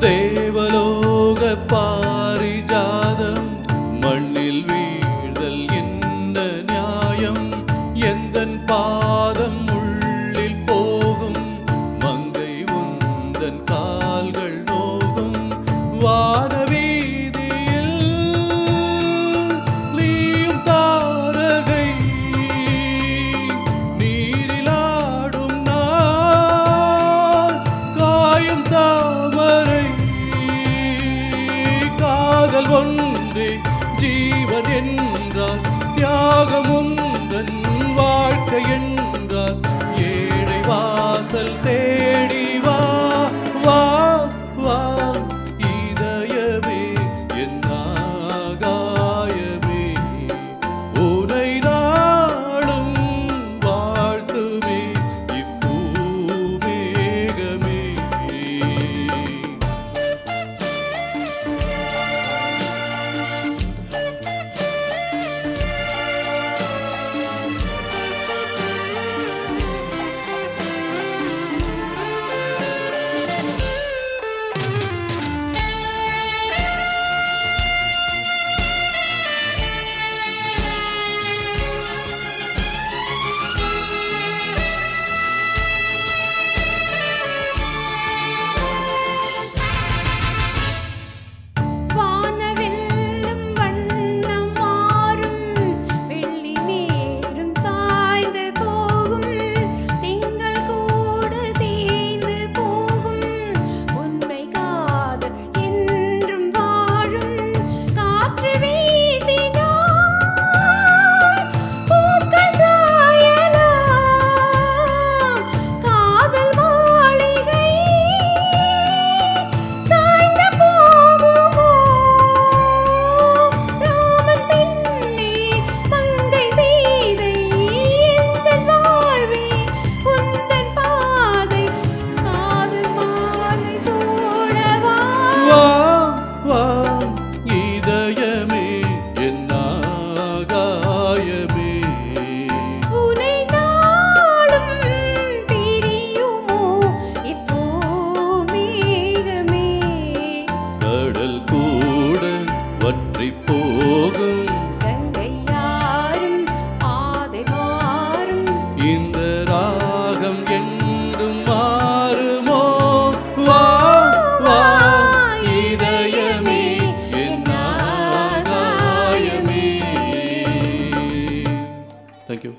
தேவலோக பாரிஜாதம் மண்ணில் வீழ்தல் என்ன நியாயம்? எந்தன் பாதம் உள்ளில் போகும் மங்கை உந்தன் கால்கள் நோகும். வானவீதியில் நீயும் தாரகை, நீரிலாடும் நான் காயும் தாமரை. காதல் ஒன்றே ஜீவன் என்றால் தியாகம் உந்தன் வாழ்க்கை என்றால் ஏழை வாசல் தேடி வா வா வா. இதயமே என் ஆகாயமே, உனை நாளும் வாழ்த்துமே இப்பூமேகமே. வானவெல்லும் வண்ணம் மாறும், வெள்ளி மேரும் சாய்ந்து போகும், திங்கள் கூட தேய்ந்து போகும், உண்மை காதல் என்றும் வாழும். காற்று வீசினால் பூக்கள் சாயலாம், காதல் மாளிகை சாய்ந்து போகுமோ? ராமன் பெண்ணே மங்கை சீதை, எந்தன் வாழ்வே உந்தன் பாதை, காதல் மாலை சூடவா. வா வா இதயமே என் ஆகாயமே, உனை நாளும் பிரியுமோ இப்போ மேகமே? கடல் கூட வற்றி போகும், கங்கை யாரும் பாதை மாறும், இந்த ராகம் என்றும் மாறுமோ? வா வா இதயமே என் ஆகாயமே. Thank you.